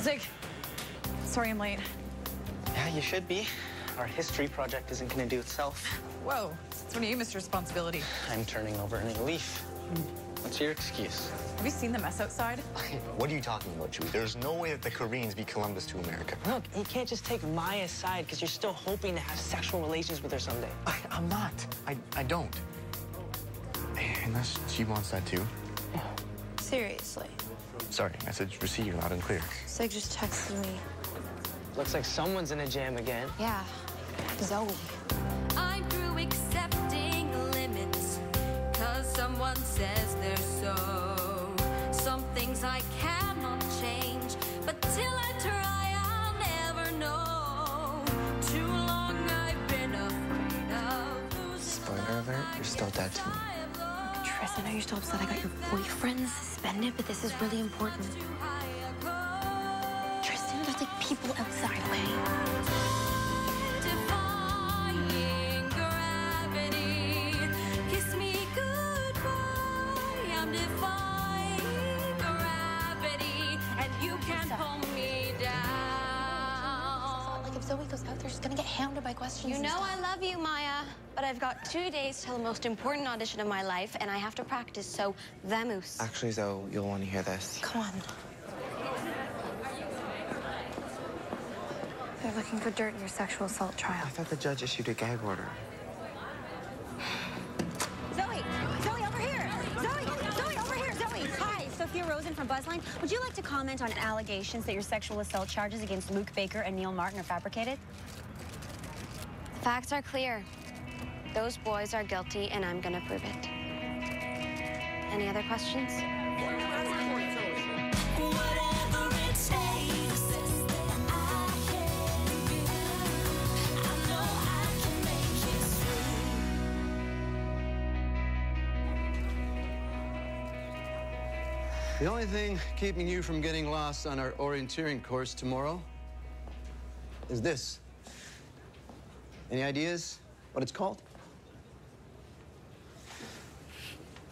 Zig, sorry I'm late. Yeah, you should be. Our history project isn't going to do itself. Whoa, it's one of you, Mr. Responsibility. I'm turning over a new leaf. What's your excuse? Have you seen the mess outside? What are you talking about, Chewie? There's no way that the Koreans beat Columbus to America. Look, you can't just take Maya's side because you're still hoping to have sexual relations with her someday. I'm not. I don't. Unless she wants that too. Seriously. Sorry, message received loud and clear. Sig just texted me. Looks like someone's in a jam again. Yeah, Zoe. I'm through accepting limits, 'cause someone says they're so. Some things I cannot change, but till I try, I'll never know. Too long I've been afraid of losing. Spoiler alert, you're still dead to me. Tris, I know you're still upset I got your boyfriend suspended, but this is really important. Tristan, there's like people outside, okay? Defying gravity, kiss me goodbye. I'm defying gravity, and you can't pull me down. Like if Zoe goes out there, she's gonna get hounded by questions. You know I love you, Maya, but I've got 2 days till the most important audition of my life, and I have to practice, so vamoose. Actually, Zoe, you'll want to hear this. Come on. They're looking for dirt in your sexual assault trial. I thought the judge issued a gag order. Zoe! Zoe, over here! Zoe! Zoe, over here! Zoe! Hi, Sophia Rosen from Buzzline. Would you like to comment on allegations that your sexual assault charges against Luke Baker and Neil Martin are fabricated? The facts are clear. Those boys are guilty, and I'm gonna prove it. Any other questions? Whatever it takes, I can be. I know I can make it through. The only thing keeping you from getting lost on our orienteering course tomorrow is this. Any ideas what it's called?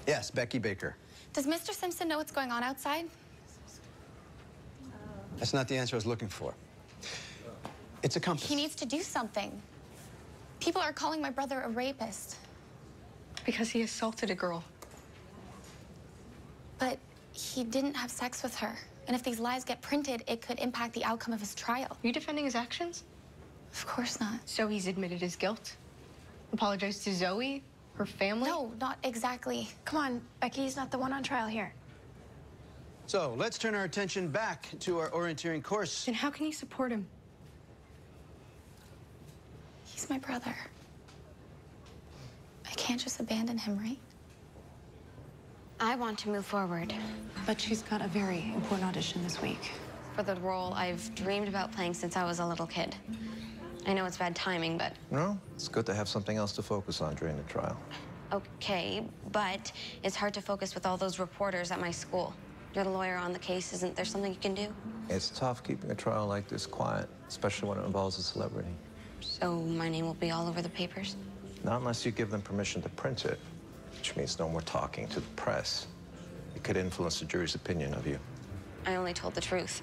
Yes, Becky Baker. Does Mr. Simpson know what's going on outside? That's not the answer I was looking for. It's a compass. He needs to do something. People are calling my brother a rapist. Because he assaulted a girl. But he didn't have sex with her. And if these lies get printed, it could impact the outcome of his trial. Are you defending his actions? Of course not. So he's admitted his guilt? Apologized to Zoe? Her family? No, not exactly. Come on, Becky's not the one on trial here. So let's turn our attention back to our orienteering course. Then how can you support him? He's my brother. I can't just abandon him, right? I want to move forward. But she's got a very important audition this week. For the role I've dreamed about playing since I was a little kid. I know it's bad timing, but... No, it's good to have something else to focus on during the trial. Okay, but it's hard to focus with all those reporters at my school. You're the lawyer on the case. Isn't there something you can do? It's tough keeping a trial like this quiet, especially when it involves a celebrity. So my name will be all over the papers? Not unless you give them permission to print it, which means no more talking to the press. It could influence the jury's opinion of you. I only told the truth.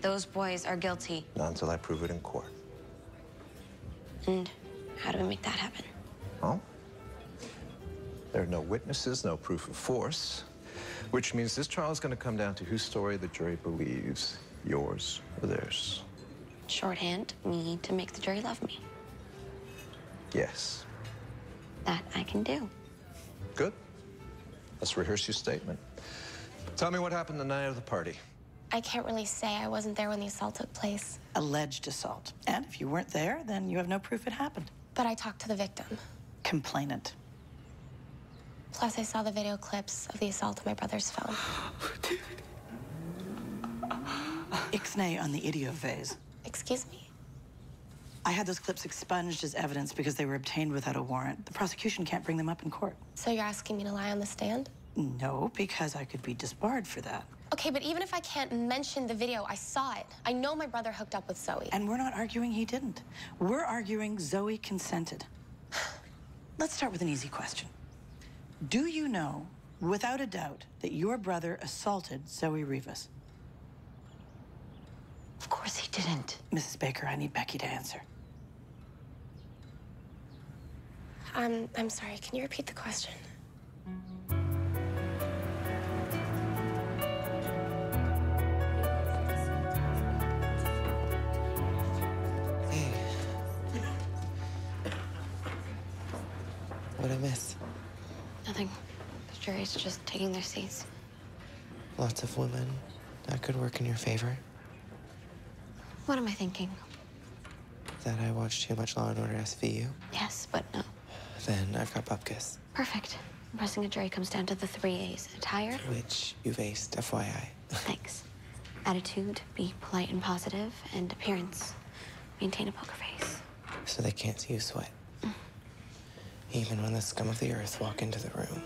Those boys are guilty. Not until I prove it in court. And how do we make that happen? Well, there are no witnesses, no proof of force, which means this trial is going to come down to whose story the jury believes, yours or theirs. Shorthand, me to make the jury love me. Yes. That I can do. Good. Let's rehearse your statement. Tell me what happened the night of the party. I can't really say. I wasn't there when the assault took place. Alleged assault. And if you weren't there, then you have no proof it happened. But I talked to the victim. Complainant. Plus, I saw the video clips of the assault on my brother's phone. Ixnay on the idiot vase. Excuse me? I had those clips expunged as evidence because they were obtained without a warrant. The prosecution can't bring them up in court. So you're asking me to lie on the stand? No, because I could be disbarred for that. Okay, but even if I can't mention the video, I saw it. I know my brother hooked up with Zoe. And we're not arguing he didn't. We're arguing Zoe consented. Let's start with an easy question. Do you know, without a doubt, that your brother assaulted Zoe Rivas? didn't. Mrs. Baker, I need Becky to answer. I'm sorry, can you repeat the question? What'd I miss? Nothing. The jury's just taking their seats. Lots of women. That could work in your favor. What am I thinking? That I watched too much Law & Order SVU. Yes, but no. Then I've got bupkis. Perfect. Pressing a jury comes down to the 3 A's. Attire. Which you've aced, FYI. Thanks. Attitude, be polite and positive, and appearance. Maintain a poker face. So they can't see you sweat. Even when the scum of the earth walk into the room.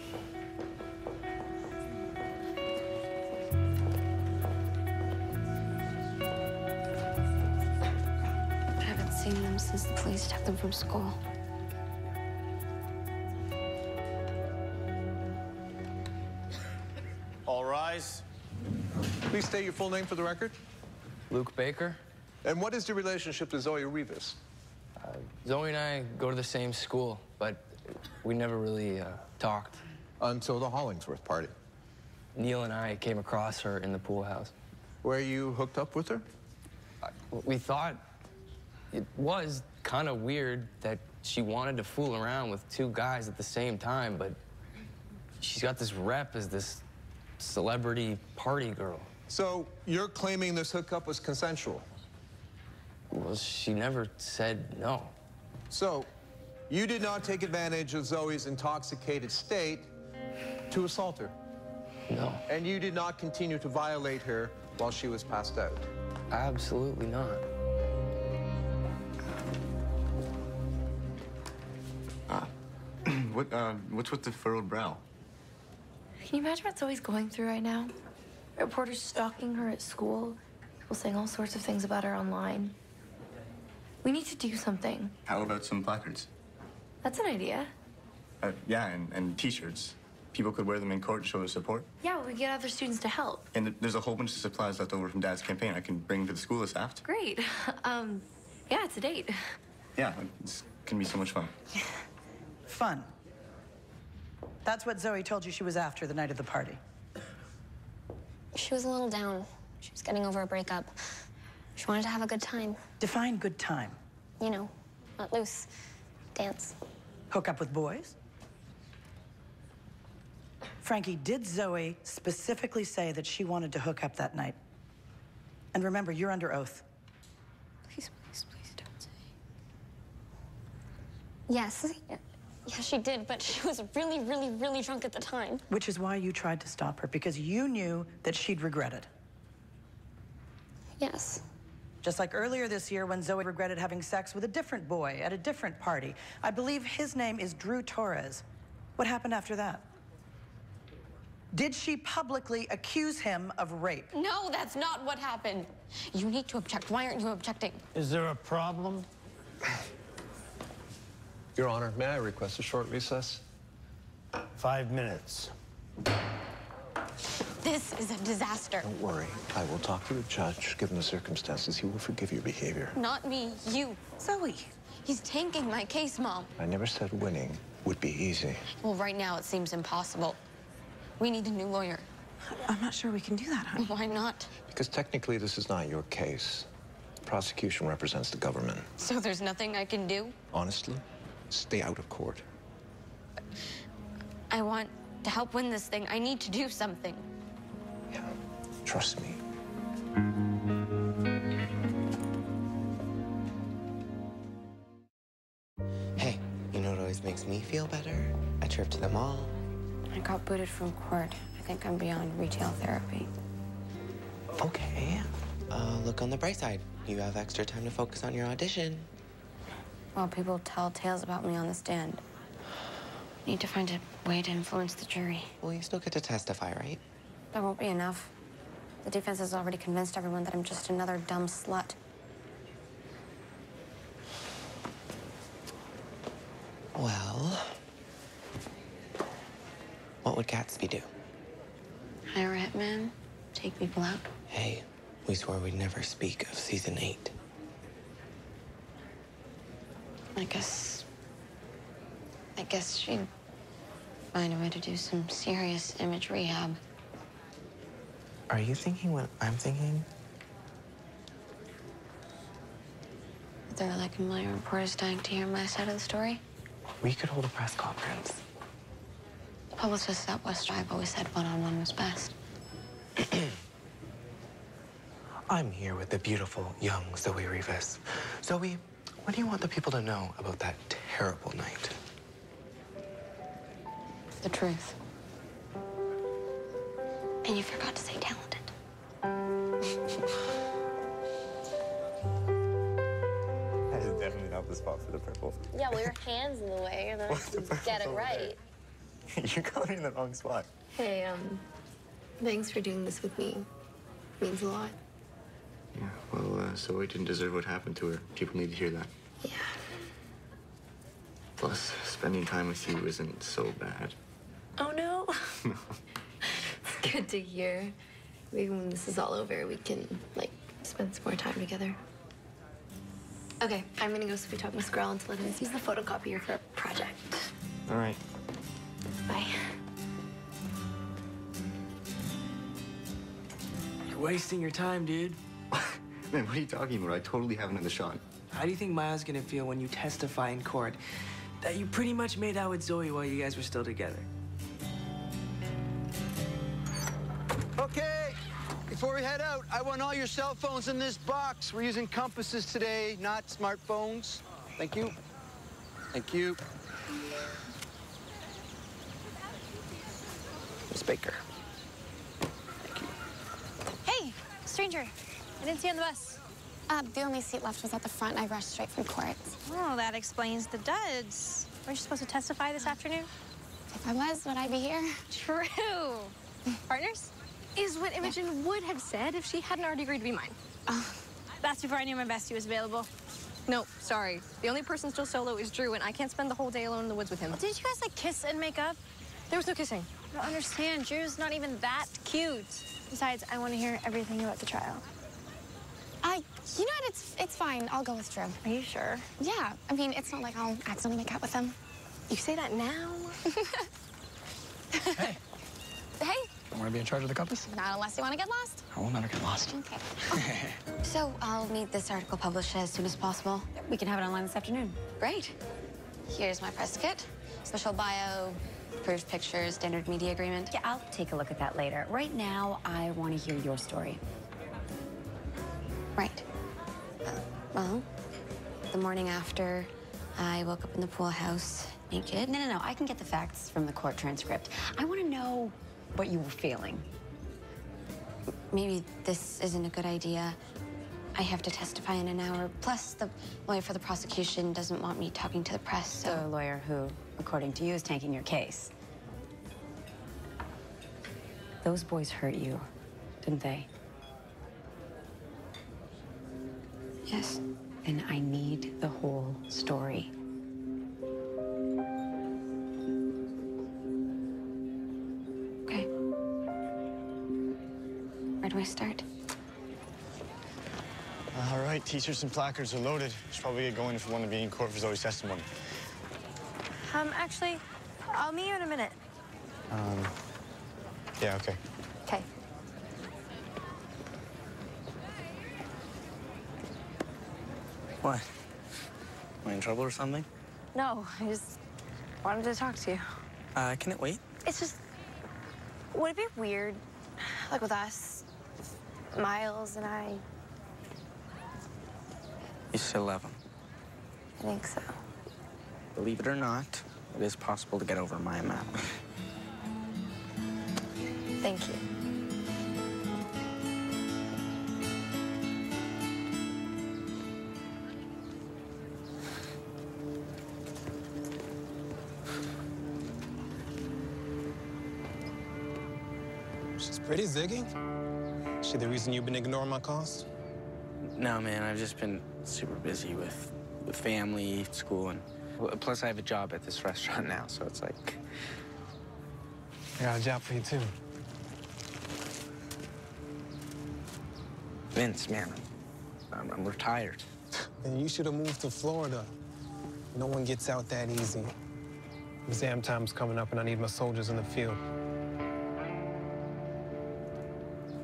I haven't seen them since the police took them from school. All rise. Please state your full name for the record. Luke Baker. And what is your relationship to Zoe Rivas? Zoe and I go to the same school, but we never really talked. Until the Hollingsworth party. Neil and I came across her in the pool house. Where you hooked up with her? We thought it was kind of weird that she wanted to fool around with 2 guys at the same time, but she's got this rep as this celebrity party girl. So you're claiming this hookup was consensual? Well, she never said no. So you did not take advantage of Zoe's intoxicated state to assault her? No. And you did not continue to violate her while she was passed out? Absolutely not. What's with the furrowed brow? Can you imagine what Zoe's going through right now? Reporters stalking her at school, people saying all sorts of things about her online. We need to do something. How about some placards? That's an idea. Yeah, and T-shirts. People could wear them in court to show their support. Yeah, we get other students to help. And there's a whole bunch of supplies left over from Dad's campaign I can bring to the school this after. Great. Yeah, it's a date. Yeah, it's gonna be so much fun. Fun. That's what Zoe told you she was after the night of the party. She was a little down. She was getting over a breakup. She wanted to have a good time. Define good time. You know, let loose. Dance. Hook up with boys? Frankie, did Zoe specifically say that she wanted to hook up that night? And remember, you're under oath. Please, please, please don't say. Yes. Yeah, she did, but she was really, really, really drunk at the time. Which is why you tried to stop her, because you knew that she'd regret it. Yes. Just like earlier this year when Zoe regretted having sex with a different boy at a different party. I believe his name is Drew Torres. What happened after that? Did she publicly accuse him of rape? No, that's not what happened. You need to object. Why aren't you objecting? Is there a problem? Your Honor, may I request a short recess? 5 minutes. This is a disaster. Don't worry. I will talk to the judge. Given the circumstances, he will forgive your behavior. Not me, you. Zoe. He's tanking my case, Mom. I never said winning would be easy. Well, right now it seems impossible. We need a new lawyer. I'm not sure we can do that, honey. Why not? Because technically, this is not your case. The prosecution represents the government. So there's nothing I can do? Honestly, stay out of court. I want to help win this thing. I need to do something. Yeah, trust me. Hey, you know what always makes me feel better? A trip to the mall. I got booted from court. I think I'm beyond retail therapy. Okay. Look on the bright side. You have extra time to focus on your audition. Well, people tell tales about me on the stand. Need to find a way to influence the jury. Well, you still get to testify, right? That won't be enough. The defense has already convinced everyone that I'm just another dumb slut. Well, what would Gatsby do? Hire a hitman, take people out. Hey, we swore we'd never speak of season 8. I guess she'd find a way to do some serious image rehab. Are you thinking what I'm thinking? There are like a million reporters dying to hear my side of the story. We could hold a press conference. The publicists at West Drive always said one-on-one was best. I'm here with the beautiful young Zoe Rivas. Zoe, what do you want the people to know about that terrible night? The truth. And you forgot to say talented. That is definitely not the spot for the purple. Yeah, well, your hand's in the way. You're not to get it right. You're going in the wrong spot. Hey, thanks for doing this with me. Means a lot. Yeah, well, Zoe didn't deserve what happened to her. People need to hear that. Yeah. Plus, spending time with you isn't so bad. Oh, no? It's good to hear. Maybe when this is all over, we can, like, spend some more time together. Okay, I'm gonna go sweet talk Miss Grell to let him use the photocopier for a project. All right. Bye. You're wasting your time, dude. Man, what are you talking about? I totally have another shot. How do you think Maya's gonna feel when you testify in court that you pretty much made out with Zoe while you guys were still together? Okay, before we head out, I want all your cell phones in this box. We're using compasses today, not smartphones. Thank you. Thank you. Miss Baker. Hey, stranger. I didn't see you on the bus. The only seat left was at the front. I rushed straight from court. Oh, that explains the duds. Weren't you supposed to testify this afternoon? If I was, would I be here? True. Partners? Is what Imogen would have said if she hadn't already agreed to be mine. That's before I knew my bestie was available. No, sorry. The only person still solo is Drew, and I can't spend the whole day alone in the woods with him. Didn't you guys, like, kiss and make up? There was no kissing. I don't understand. Drew's not even that cute. Besides, I want to hear everything about the trial. You know what? It's fine. I'll go with Drew. Are you sure? Yeah. I mean, it's not like I'll accidentally make out with him. You say that now? Hey. Hey. Don't want to be in charge of the compass? Not unless you want to get lost. I will never get lost. Okay. So I'll need this article published as soon as possible. We can have it online this afternoon. Great. Here's my press kit. Special bio, approved pictures, standard media agreement. Yeah, I'll take a look at that later. Right now, I want to hear your story. Right. Well, the morning after, I woke up in the pool house naked. No. I can get the facts from the court transcript. I want to know what you were feeling. Maybe this isn't a good idea. I have to testify in an hour. Plus, the lawyer for the prosecution doesn't want me talking to the press, so... The lawyer who, according to you, is tanking your case. Those boys hurt you, didn't they? Yes. And I need the whole story. Okay. Where do I start? All right, t-shirts and placards are loaded. Should probably get going if you want to be in court for Zoe's testimony. Actually, I'll meet you in a minute. Yeah, okay. Okay. What? Am I in trouble or something? No, I just wanted to talk to you. Can it wait? It's just, would it be weird, like with us, Miles and I? You still love him. I think so. Believe it or not, it is possible to get over my map. Thank you. She's pretty, Ziggy. Is she the reason you've been ignoring my calls? No, man, I've just been super busy with family, school, and plus I have a job at this restaurant now, so it's like... I got a job for you, too. Vince, man, I'm retired. Then you should have moved to Florida. No one gets out that easy. Exam time's coming up and I need my soldiers in the field.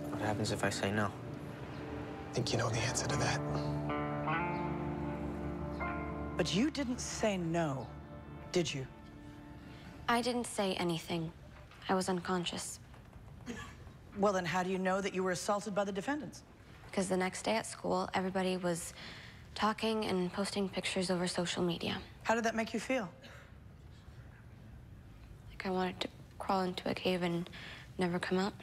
What happens if I say no? I think you know the answer to that. But you didn't say no, did you? I didn't say anything. I was unconscious. Well, then how do you know that you were assaulted by the defendants? Because the next day at school, everybody was talking and posting pictures over social media. How did that make you feel? Like I wanted to crawl into a cave and never come out.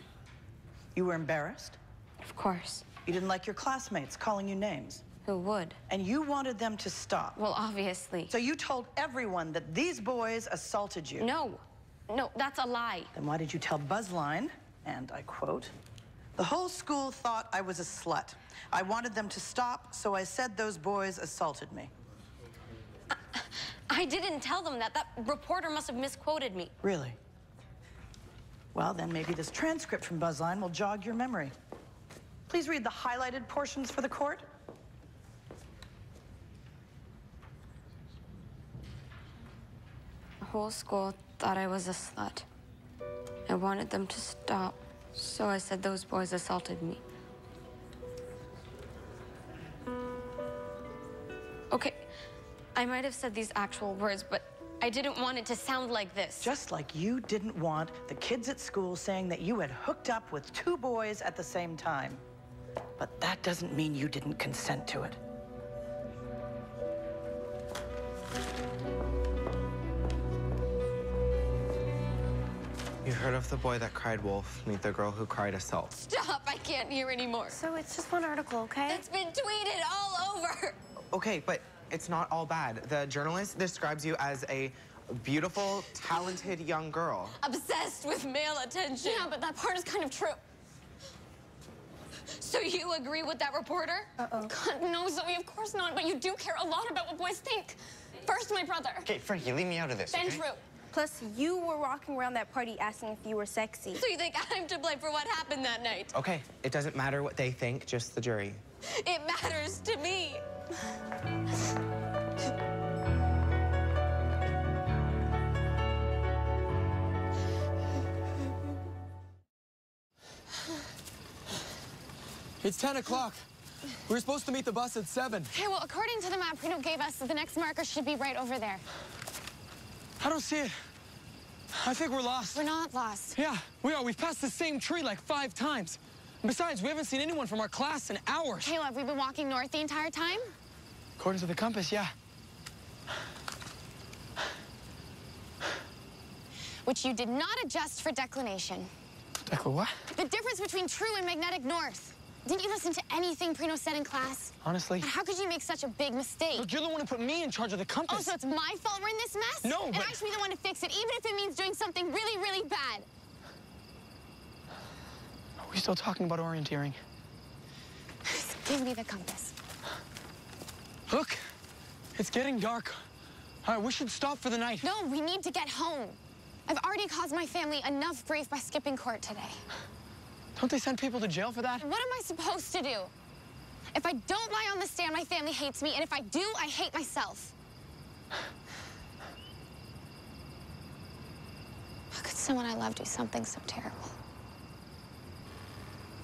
You were embarrassed? Of course. You didn't like your classmates calling you names? Who would? And you wanted them to stop? Well, obviously. So you told everyone that these boys assaulted you? No. No, that's a lie. Then why did you tell Buzzline, and I quote, "The whole school thought I was a slut. I wanted them to stop, so I said those boys assaulted me." I didn't tell them that. That reporter must have misquoted me. Really? Well, then maybe this transcript from Buzzline will jog your memory. Please read the highlighted portions for the court. The whole school thought I was a slut. I wanted them to stop, so I said those boys assaulted me. Okay, I might have said these actual words, but I didn't want it to sound like this. Just like you didn't want the kids at school saying that you had hooked up with two boys at the same time. But that doesn't mean you didn't consent to it. You heard of the boy that cried wolf, meet the girl who cried assault. Stop, I can't hear anymore. So it's just one article, okay? It's been tweeted all over. Okay, but it's not all bad. The journalist describes you as a beautiful, talented young girl. Obsessed with male attention. Yeah, but that part is kind of true. So you agree with that reporter? Uh-oh. God, no, Zoe, of course not. But you do care a lot about what boys think. First, my brother. Okay, Frankie, leave me out of this, Then okay? true. Plus, you were walking around that party asking if you were sexy. So you think I'm to blame for what happened that night? Okay, it doesn't matter what they think, just the jury. It matters to me. It's 10 o'clock. We were supposed to meet the bus at 7. Okay, well, according to the map Reno gave us, the next marker should be right over there. I don't see it. I think we're lost. We're not lost. Yeah, we are. We've passed the same tree like 5 times. And besides, we haven't seen anyone from our class in hours. Caleb, we've been walking north the entire time? According to the compass, yeah. Which you did not adjust for declination. Declan, what? The difference between true and magnetic north. Didn't you listen to anything Prino said in class? Honestly? How could you make such a big mistake? Look, you're the one who put me in charge of the compass. Oh, so it's my fault we're in this mess? No, and but... I should be the one to fix it, even if it means doing something really, really bad. Are we still talking about orienteering? Just give me the compass. Look, it's getting dark. All right, we should stop for the night. No, we need to get home. I've already caused my family enough grief by skipping court today. Don't they send people to jail for that? What am I supposed to do? If I don't lie on the stand, my family hates me, and if I do, I hate myself. How could someone I love do something so terrible?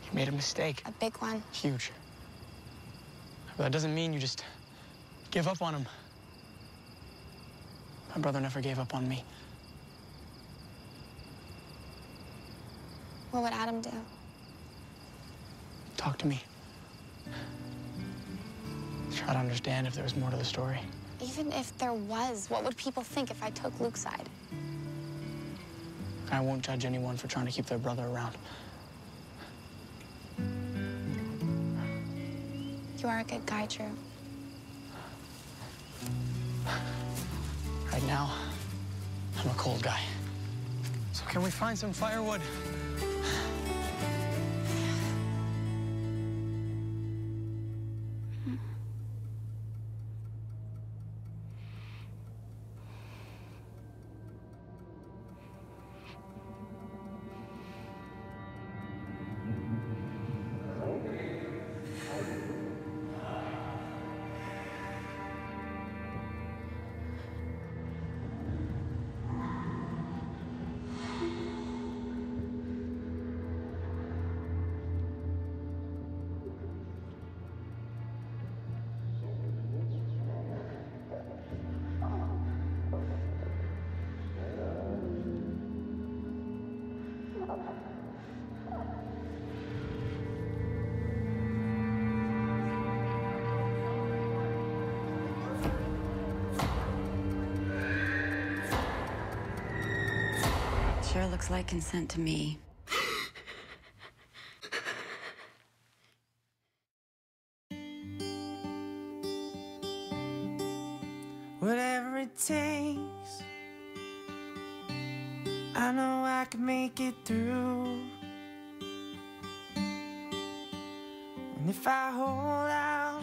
You made a mistake. A big one. Huge. But that doesn't mean you just give up on him. My brother never gave up on me. What would Adam do? Talk to me. Try to understand if there was more to the story. Even if there was, what would people think if I took Luke's side? I won't judge anyone for trying to keep their brother around. You are a good guy, Drew. Right now, I'm a cold guy. So can we find some firewood? Sure looks like consent to me. Whatever it takes, I know I can make it through. And if I hold out,